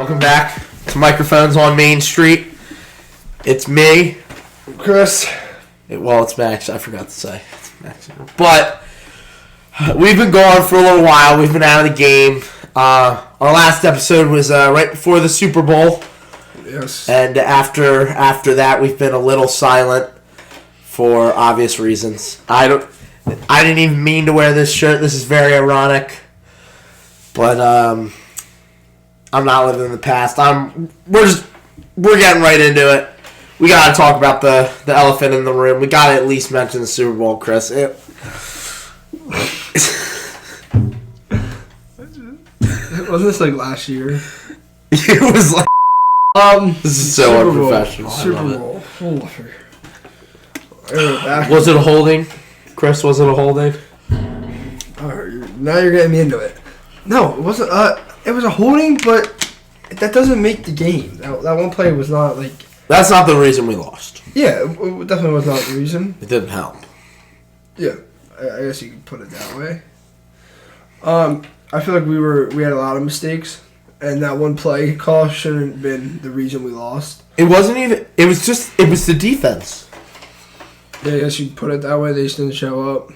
Welcome back to Microphones on Main Street. It's me, Chris. It's Max. I forgot to say. It's Max. But we've been gone for a little while. We've been out of the game. Our last episode was right before the Super Bowl. Yes. And after that, we've been a little silent for obvious reasons. I didn't even mean to wear this shirt. This is very ironic. But I'm not living in the past. We're getting right into it. We got to talk about the elephant in the room. We got to at least mention the Super Bowl, Chris. Wasn't this like last year? It was like this is so Super unprofessional. Super Bowl. Was it a holding? Chris, was it a holding? Now you're getting me into it. No, it wasn't. It was a holding, but that doesn't make the game. That one play was not like. That's not the reason we lost. Yeah, it definitely was not the reason. It didn't help. Yeah, I guess you could put it that way. I feel like we had a lot of mistakes, and that one play call shouldn't have been the reason we lost. It wasn't even. It was the defense. Yeah, I guess you could put it that way. They just didn't show up.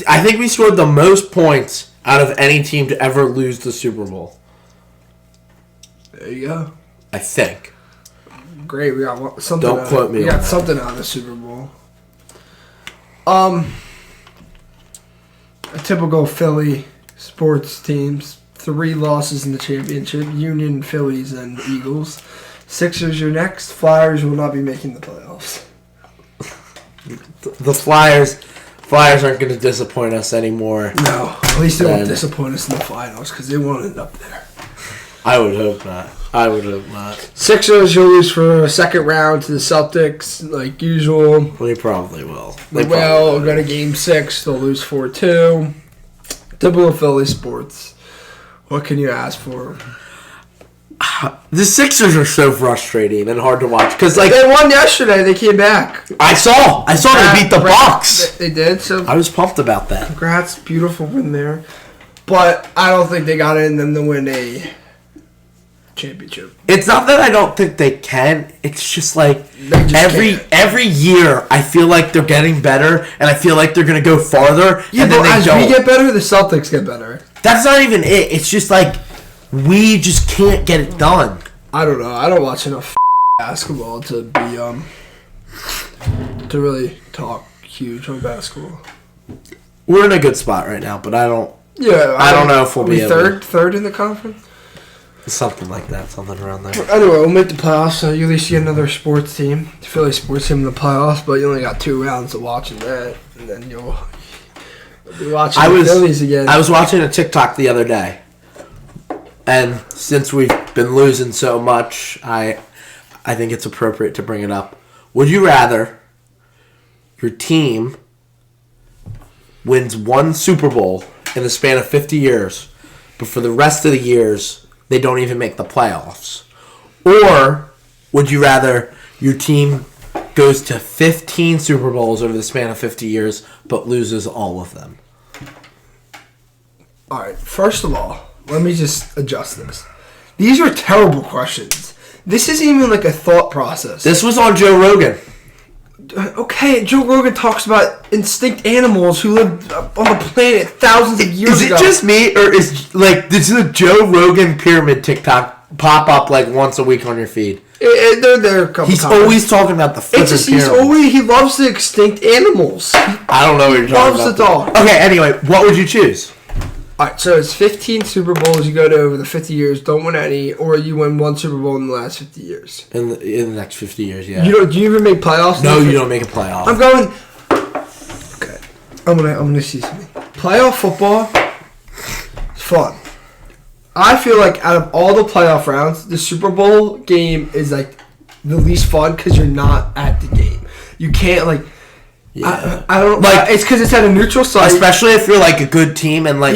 I think we scored the most points out of any team to ever lose the Super Bowl. There you go. I think. Great, we got something. Don't quote me. We on got that. something out of the Super Bowl. A typical Philly sports teams. 3 losses in the championship. Union, Phillies, and Eagles. Sixers are next. Flyers will not be making the playoffs. The Flyers aren't going to disappoint us anymore. No, at least they won't disappoint us in the finals because they won't end up there. I would hope not. Sixers, you'll lose for a second round to the Celtics, like usual. They probably will. Go to Game 6. They'll lose 4-2. Typical Philly sports. What can you ask for? The Sixers are so frustrating and hard to watch because They won yesterday. They came back. I saw they beat the Bucks. They did. So I was pumped about that. congrats, beautiful win there. But I don't think they got it in them to win a championship. It's not that I don't think they can. It's just like They just can't. every year I feel like they're getting better and I feel like they're gonna go farther. Yeah, and but then they as don't. we get better, the Celtics get better. That's not even it. It's just like we just can't get it done. I don't know. I don't watch enough basketball to be to really talk huge on basketball. We're in a good spot right now, but I don't Yeah, know if we'll be able to. third in the conference. Something like that, something around there. Anyway, we'll make the playoffs, so you at least get another sports team, Philly sports team in the playoffs, but you only got 2 rounds of watching that, and then you'll be watching the Phillies again. I was watching a TikTok the other day, and since we've been losing so much, I think it's appropriate to bring it up. Would you rather your team wins 1 Super Bowl in the span of 50 years, but for the rest of the years, they don't even make the playoffs? Or would you rather your team goes to 15 Super Bowls over the span of 50 years, but loses all of them? All right, first of all, let me just adjust this. These are terrible questions. This isn't even like a thought process. This was on Joe Rogan. Okay, Joe Rogan talks about extinct animals who lived on the planet thousands of years ago. Is it just me, or is does the Joe Rogan pyramid TikTok pop up like once a week on your feed? They're there a couple He's times. always talking about the freaking pyramid. He loves the extinct animals. I don't know what you're talking Loves about. the dog. Okay, anyway, what would you choose? Alright, so it's 15 Super Bowls you go to over the 50 years, don't win any, or you win 1 Super Bowl in the last 50 years. In the next 50 years, yeah. Do you even make playoffs? No, you don't make a playoff. I'm going. Okay, I'm gonna see something. Playoff football is fun. I feel like out of all the playoff rounds, the Super Bowl game is like the least fun because you're not at the game. You can't like. Yeah. I don't like. It's because it's at a neutral site. Especially if you're like a good team and like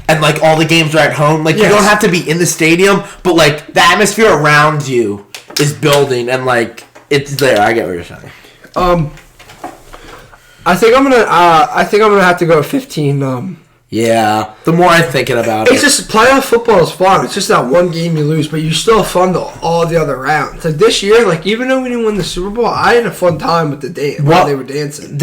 and like all the games are at home. Like you don't have to be in the stadium, but like the atmosphere around you is building and like it's there. I get what you're saying. I think I'm gonna have to go 15. Yeah. The more I'm thinking about It's it. just playoff football is fun. It's just that one game you lose, but you still have fun to all the other rounds. Like this year, like even though we didn't win the Super Bowl, I had a fun time with the dance while they were dancing.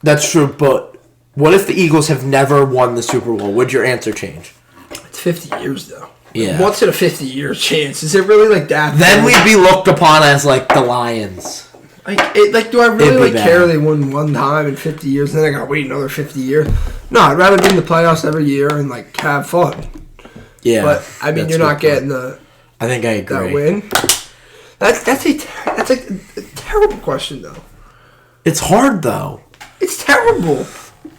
That's true, but what if the Eagles have never won the Super Bowl? Would your answer change? It's 50 years though. Yeah. Once in a 50-year chance. Is it really like that? Then we'd be looked upon as like the Lions. Do I It'd really be care bad. they won one time in 50 years and then I gotta wait another 50 years? No, I'd rather be in the playoffs every year and like have fun. Yeah. But I mean, that's you're a not good getting point. I think I that agree. win. That's a terrible question though. It's hard though. It's terrible.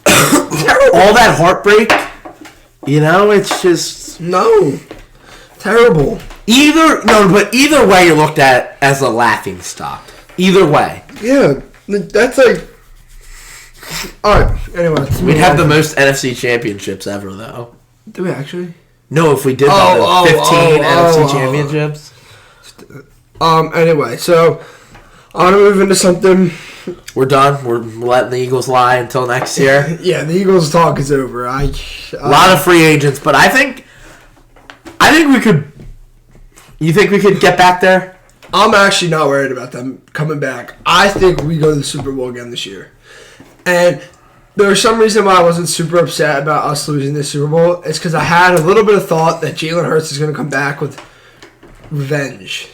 Terrible. All that heartbreak, it's just No. Terrible. either way you're looked at as a laughing stock. Either way. Yeah, that's like. Alright, anyway. We'd have the most NFC championships ever though. Do we actually? No, if we did that, 15 NFC championships. Anyway, so I want to move into something. We're done. We're letting the Eagles lie until next year. Yeah, the Eagles talk is over. A lot of free agents, but I think we could. You think we could get back there? I'm actually not worried about them coming back. I think we go to the Super Bowl again this year. And there's some reason why I wasn't super upset about us losing the Super Bowl. It's because I had a little bit of thought that Jalen Hurts is going to come back with revenge.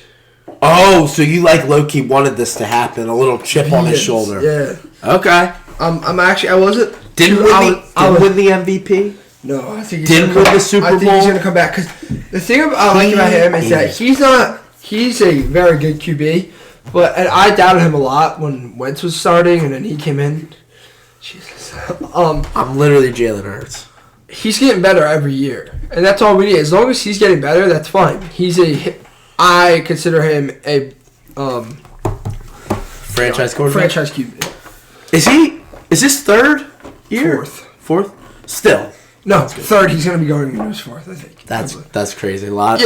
Oh, so you low-key wanted this to happen? A little chip on his Yes, shoulder. Yeah. Okay. I'm actually, I wasn't. Didn't win the MVP? No, I think Didn't win the Super I think Bowl? he's going to come back because the thing I like about him is that he's a very good QB, and I doubted him a lot when Wentz was starting, and then he came in. Jesus. I'm literally Jalen Hurts. He's getting better every year, and that's all we need. As long as he's getting better, that's fine. I consider him a Franchise quarterback? franchise QB. Is this third year? Fourth? Still. No, third. He's going to be going into his fourth, I think. That's crazy. Lot.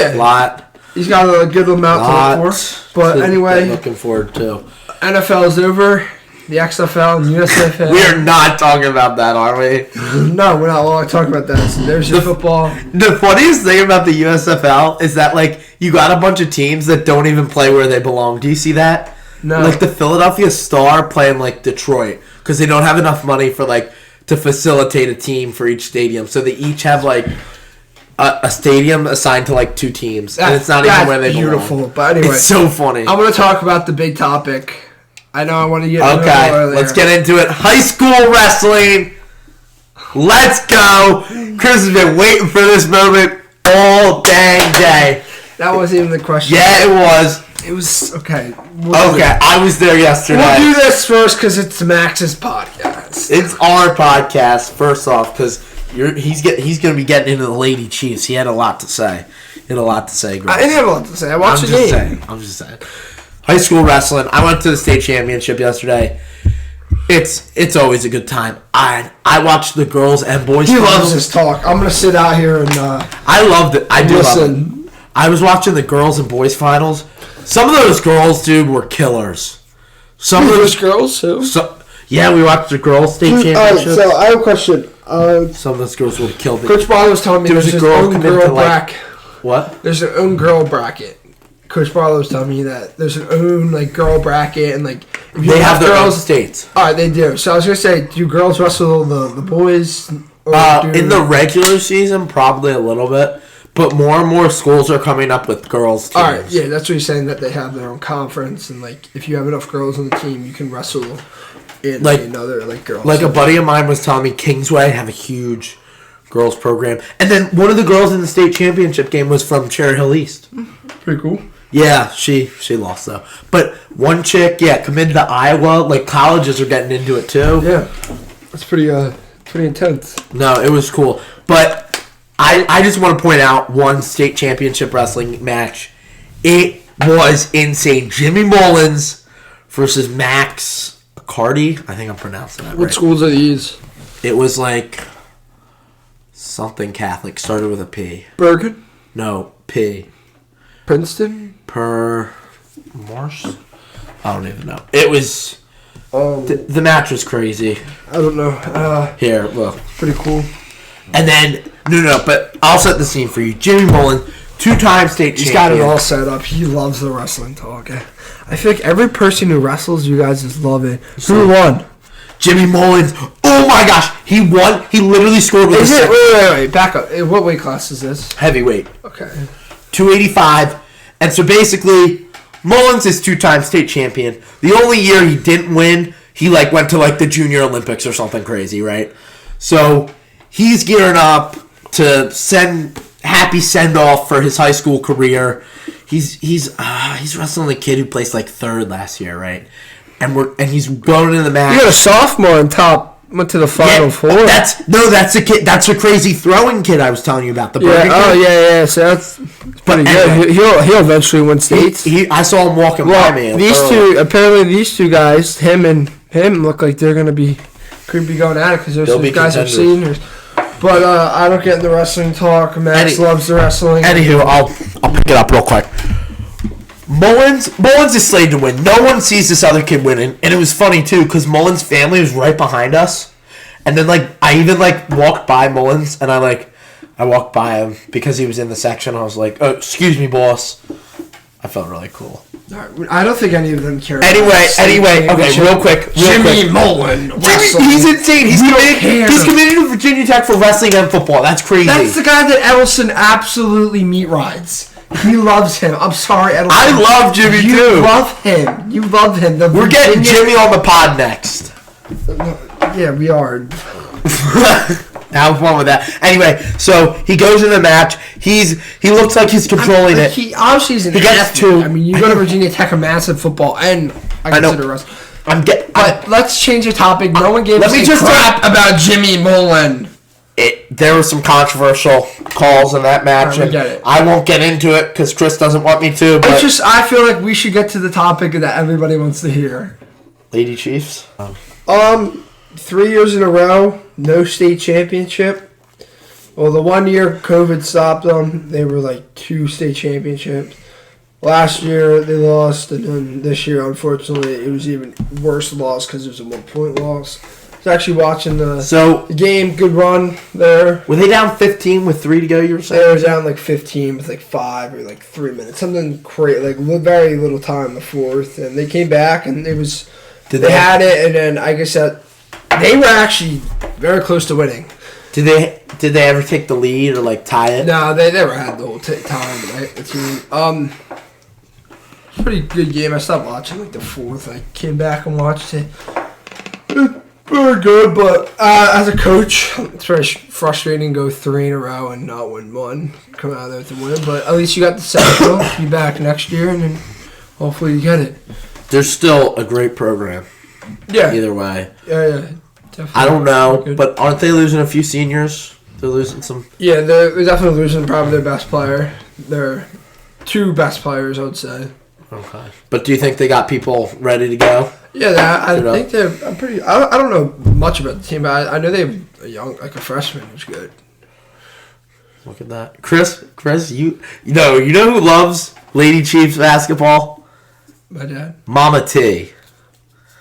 He's got a good amount to look for. But anyway, looking forward to. NFL is over. The XFL and USFL. We are not talking about that, are we? No, we're not. We're talking about that. So there's your football. The funniest thing about the USFL is that you got a bunch of teams that don't even play where they belong. Do you see that? No. Like the Philadelphia Star playing Detroit because they don't have enough money for to facilitate a team for each stadium. So they each have a stadium assigned to two teams, and it's not even where they belong. Beautiful. But anyway, it's so funny. I'm going to talk about the big topic. I know I want to get into it Okay, let's get into it. High school wrestling. Let's go. Chris has been waiting for this moment all dang day. That wasn't even the question. Yeah, it was. It was okay. Okay, I was there yesterday. We'll do this first because it's Max's podcast. It's our podcast, first off, because he's going to be getting into the Lady Chiefs. He had a lot to say. Grace. I didn't have a lot to say. I watched the game. I'm just saying. High school wrestling. I went to the state championship yesterday. It's always a good time. I watched the girls and boys. He finals. loves this talk. I'm gonna sit out here and. I loved it. I do listen. love it. I was watching the girls and boys finals. Some of those girls, dude, were killers. Some of those girls too. Yeah, we watched the girls state championship. So I have a question. Some of those girls would have killed it. Coach Barlow was telling me There was there's a his girl own come girl into, bracket. What? There's an own girl bracket. Coach Barlow was telling me that there's an own girl bracket and if you They have their own girls. states. All right, they do. So I was gonna say, do girls wrestle the boys? Or In the regular season, probably a little bit, but more and more schools are coming up with girls teams. All right, yeah, that's what you're saying, that they have their own conference, and if you have enough girls on the team, you can wrestle in another girls. A buddy of mine was telling me Kingsway have a huge girls program, and then one of the girls in the state championship game was from Cherry Hill East. Pretty cool. Yeah, she lost though. But one chick, committed to Iowa. Colleges are getting into it too. Yeah, that's pretty intense. No, it was cool. But I just want to point out one state championship wrestling match. It was insane. Jimmy Mullins versus Max Cardi. I think I'm pronouncing that right. What schools are these? It was something Catholic. Started with a P. Bergen? No, P. Princeton? Marsh? I don't even know. It was... the match was crazy. I don't know. Here, look. Pretty cool. And then no, but I'll set the scene for you. Jimmy Mullins, 2-time state He's champion. got it all set up. He loves the wrestling talk. I feel like every person who wrestles, you guys just love it. Who won? Jimmy Mullins. Oh my gosh, he won. He literally scored with Is it? Wait. Back up. What weight class is this? heavyweight. Okay. 285. And so basically, Mullins is 2-time state champion. The only year he didn't win, he went to the Junior Olympics or something crazy, right? So he's gearing up to happy send off for his high school career. He's wrestling the kid who placed third last year, right? And he's going into the match. You got a sophomore on top. Went to the Final Four. That's the kid. That's the crazy throwing kid I was telling you about. The Bergen kid. Oh yeah. So that's pretty good. Anyway, He'll eventually win states. I saw him walking by me. These two guys, him and him, look like they're gonna be going at it because those guys are seniors. But I don't get in the wrestling talk. Max loves the wrestling. Anywho, I'll pick it up real quick. Mullins is slated to win. No one sees this other kid winning, and it was funny too because Mullins' family was right behind us, and then I even walked by Mullins, and I walked by him because he was in the section. I was like, "Oh, excuse me, boss." I felt really cool. I don't think any of them care. Anyway, okay, real quick. Jimmy Mullins. He's insane. He's committed to Virginia Tech for wrestling and football. That's crazy. That's the guy that Edelson absolutely meat rides. He loves him. I'm sorry, Edelson. I love Jimmy too. You love him. You love him. We're getting Jimmy on the pod next. Yeah, we are. Have fun with that. Anyway, so he goes in the match. He looks like he's controlling it. He obviously is an athlete. I mean, you go to Virginia Tech, a massive football, and I consider wrestling. But let's change the topic. No one gave us crap about Jimmy Mullins. There were some controversial calls in that match, and I won't get into it because Chris doesn't want me to. But I feel like we should get to the topic that everybody wants to hear. Lady Chiefs. 3 years in a row, no state championship. Well, the 1 year COVID stopped them. They were 2 state championships. Last year they lost, and then this year, unfortunately, it was even worse loss because it was a 1 point loss. I was actually watching the game. Good run there. Were they down 15 with 3 to go? You were saying they were down 15 with 5 or 3 minutes, something crazy. Very little time in the fourth, and they came back, and it was. They had it, and then I guess that they were actually very close to winning. Did they ever take the lead or tie it? No, they never had the whole time. Right? Pretty good game. I stopped watching the fourth. I came back and watched it. Very good, but as a coach, it's very frustrating to go 3 in a row and not win one. Come out of there with a win, but at least you got the sectional. Be back next year, and then hopefully you get it. There's still a great program. Yeah. Either way. Yeah. Definitely. I don't know, but aren't they losing a few seniors? They're losing some. Yeah, they're definitely losing probably their best player. Their 2 best players, I would say. Okay. But do you think they got people ready to go? Yeah, I think they're. I'm pretty. I don't know much about the team, but I know they have a freshman who's good. Look at that, Chris. You know who loves Lady Chiefs basketball? My dad. Mama T.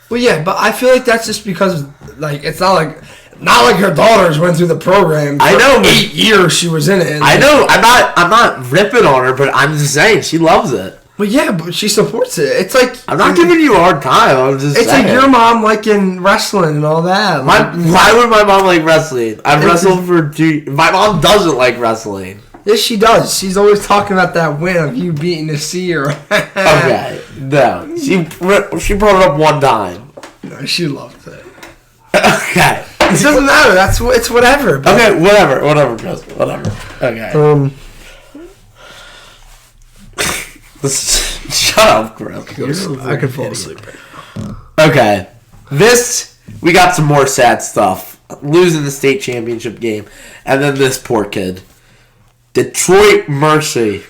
Well, yeah, but I feel like that's just because it's not like her daughters went through the program. I know, 8 years she was in it. I know. I'm not ripping on her, but I'm just saying she loves it. Well, yeah, but she supports it. It's I'm not giving you a hard time. I'm just saying. It's your mom liking wrestling and all that. Why would my mom like wrestling? I've wrestled for 2. My mom doesn't like wrestling. Yes, she does. She's always talking about that win of you beating the Seer. Okay, no. She brought it up one time. No, she loved it. Okay. It doesn't matter. It's whatever. Okay, whatever, Chris. Whatever. Okay. Shut up, Chris. I could fall asleep. Okay. We got some more sad stuff. Losing the state championship game. And then this poor kid. Detroit Mercy.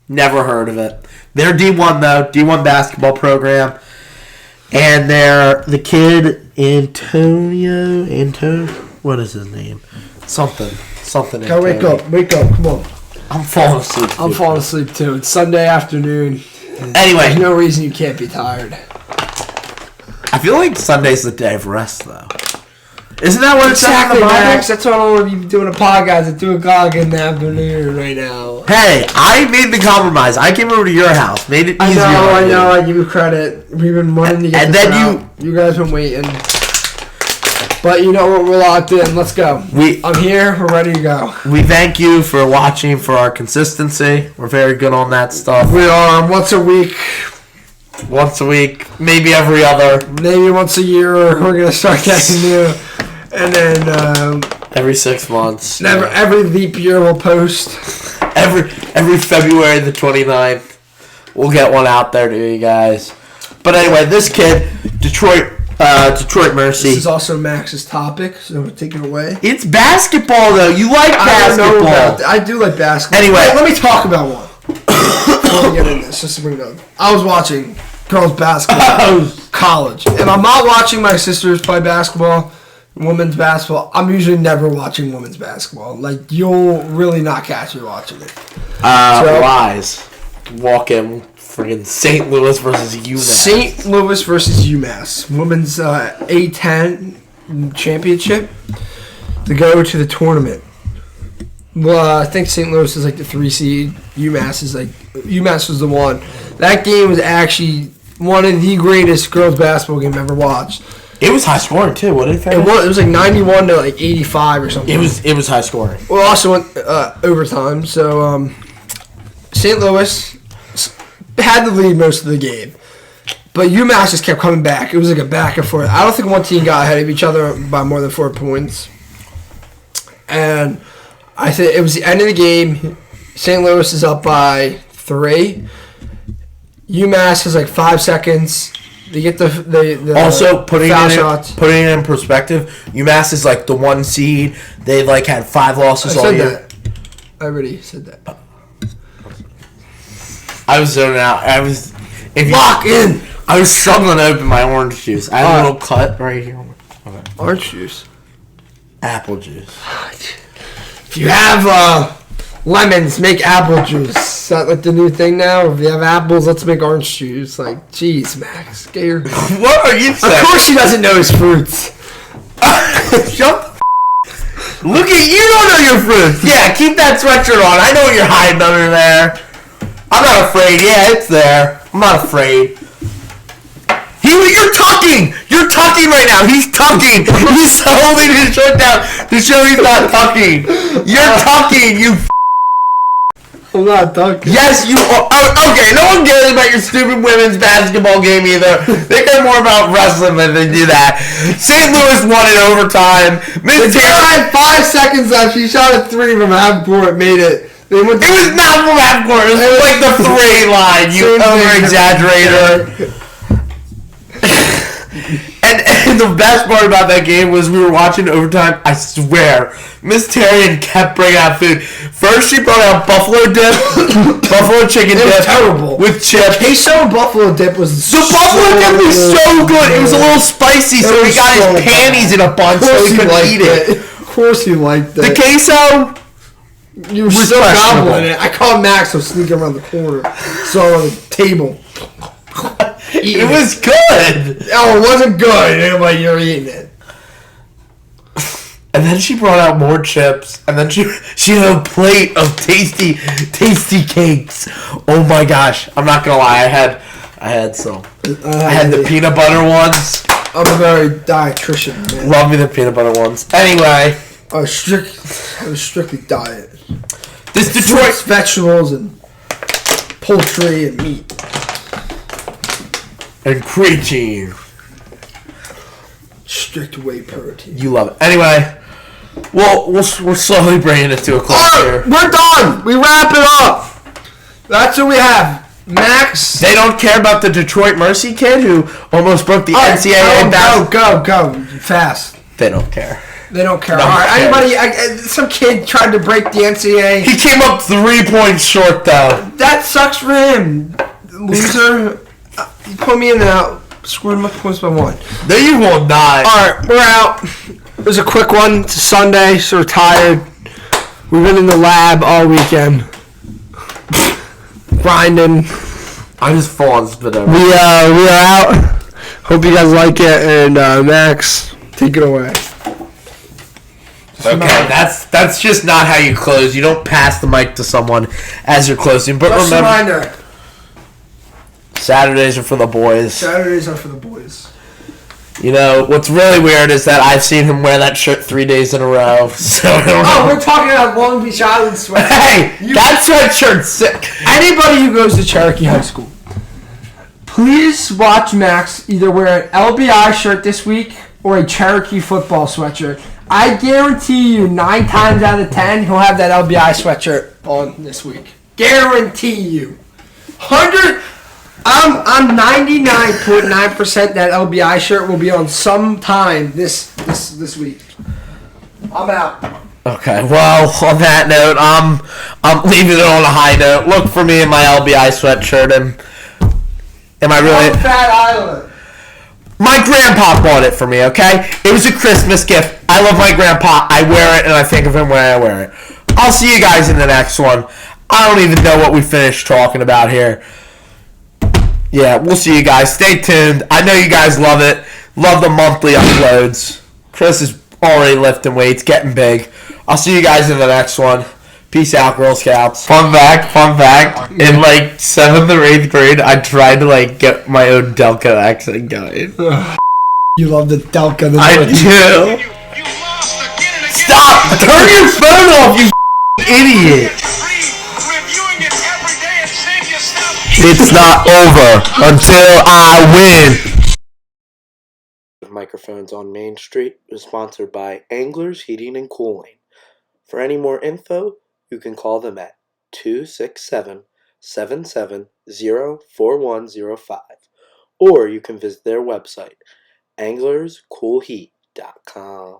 Never heard of it. They're D1, though. D1 basketball program. And they're the kid, Antonio. What is his name? Something. Go wake up. Come on. I'm falling asleep. I'm falling asleep, too. It's Sunday afternoon. Anyway. There's no reason you can't be tired. I feel like Sunday's the day of rest, though. Isn't that what it's Exactly, on the Bible? Max. That's why I don't want to be doing a podcast at 2 o'clock in the afternoon right now. Hey, I made the compromise. I came over to your house, made it easier. I know. I give you credit. We've been wanting to get And this then out. You guys been waiting. But you know what? We're locked in. Let's go. I'm here. We're ready to go. We thank you for watching, for our consistency. We're very good on that stuff. We are once a week. Once a week, maybe every other. Maybe once a year. We're gonna start getting new. And then every 6 months. every leap year we'll post. Every February the 29th, we'll get one out there to you guys. But anyway, this kid, Detroit Mercy. This is also Max's topic, so take it away. It's basketball, though. You like basketball. I do like basketball. Anyway. Let me talk about one. Before we get in this, just to bring it up. I was watching girls basketball college. If I'm not watching my sisters play basketball, women's basketball, I'm usually never watching women's basketball. Like, you'll really not catch me watching it. Lies. Walking friggin' St. Louis versus UMass. St. Louis versus UMass. Women's A10 championship to go to the tournament. Well, I think St. Louis is like the 3 seed. UMass was the 1. That game was actually one of the greatest girls basketball game I've ever watched. It was high scoring too. What did it It was like 91 to like 85 or something. It was high scoring. Well, also went overtime. So St. Louis had the lead most of the game, but UMass just kept coming back. It was like a back and forth. I don't think one team got ahead of each other by more than 4 points. And I think it was the end of the game. St. Louis is up by 3. UMass has like 5 seconds. They get the also putting shots. Putting it in perspective, UMass is like the 1 seed. They like had 5 losses all year. That. I already said that. I was zoning out. Lock in. I was struggling to open my orange juice. I had a little cut right here. Okay. Orange juice. Apple juice. If you have lemons, make apple juice. Is that like the new thing now? If you have apples, let's make orange juice. Like, jeez, Max, get your... What are you saying? Of course he doesn't know his fruits. Shut the Look at you! Don't know your fruits. Yeah, keep that sweatshirt on. I know what you're hiding under there. I'm not afraid. Yeah, it's there. I'm not afraid. You're tucking! You're tucking right now. He's tucking. He's holding his shirt down to show he's not tucking. You're tucking, you I'm not tucking. Yes, you are. Oh, okay, no one cares about your stupid women's basketball game either. They care more about wrestling than they do that. St. Louis won in overtime. Miss Taylor had 5 seconds left. She shot a 3 from half court, made it. It was not from half court. It was like the 3 line. You over-exaggerator. And the best part about that game was we were watching overtime. I swear, Miss Tarian kept bringing out food. First, she brought out buffalo dip, buffalo chicken dip, terrible with chips. Queso buffalo dip was buffalo dip was so good. It was a little spicy, so he got his panties in a bunch so he couldn't eat it. Of course, he liked it. The queso. You were still gobbling it. I caught Max was sneaking around the corner, so on the table. It was good. Oh, it wasn't good. Anyway, you're eating it. And then she brought out more chips, and then she had a plate of tasty cakes. Oh my gosh! I'm not gonna lie, I had some. I had the peanut butter ones. I'm a very dietitian, man. Love me the peanut butter ones. Anyway, I was strictly diet. This Detroit fruits, vegetables, and poultry and meat. And creatine. Strict whey protein. You love it. Anyway, we're slowly bringing it to a close here. We're done. We wrap it up. That's what we have. Max. They don't care about the Detroit Mercy kid who almost broke the NCAA Go fast. They don't care. They don't care. All right, some kid tried to break the NCAA. He came up 3 points short, though. That sucks for him, loser. You put me in and out. Screwed my points by 1. No, you will not. All right, we're out. It was a quick one. It's a Sunday, so we're tired. We've been in the lab all weekend, grinding. I'm just falling spit over. We are out. Hope you guys like it, and Max, take it away. Okay, that's just not how you close. You don't pass the mic to someone as you're closing. But Just remember, a reminder. Saturdays are for the boys. Saturdays are for the boys. You know, what's really weird is that I've seen him wear that shirt 3 days in a row. So I don't know. We're talking about Long Beach Island sweat. Hey, that sweatshirt's sick. Anybody who goes to Cherokee High School, please watch Max either wear an LBI shirt this week or a Cherokee football sweatshirt. I guarantee you 9 times out of 10 he'll have that LBI sweatshirt on this week. Guarantee you. 100. I'm 99.9% that LBI shirt will be on sometime this week. I'm out. Okay, well, on that note, I'm leaving it on a high note. Look for me in my LBI sweatshirt, and am I really... Fat Island. My grandpa bought it for me, okay? It was a Christmas gift. I love my grandpa. I wear it, and I think of him when I wear it. I'll see you guys in the next one. I don't even know what we finished talking about here. Yeah, we'll see you guys. Stay tuned. I know you guys love it. Love the monthly uploads. Chris is already lifting weights, getting big. I'll see you guys in the next one. Peace out, Girl Scouts. Fun fact. In like 7th or 8th grade, I tried to get my own Delco accent going. You love the Delco. I do. Stop! Turn your phone off, you idiot! It's not over until I win. Microphones on Main Street is sponsored by Anglers Heating and Cooling. For any more info, you can call them at 267-770-4105, or you can visit their website, anglerscoolheat.com.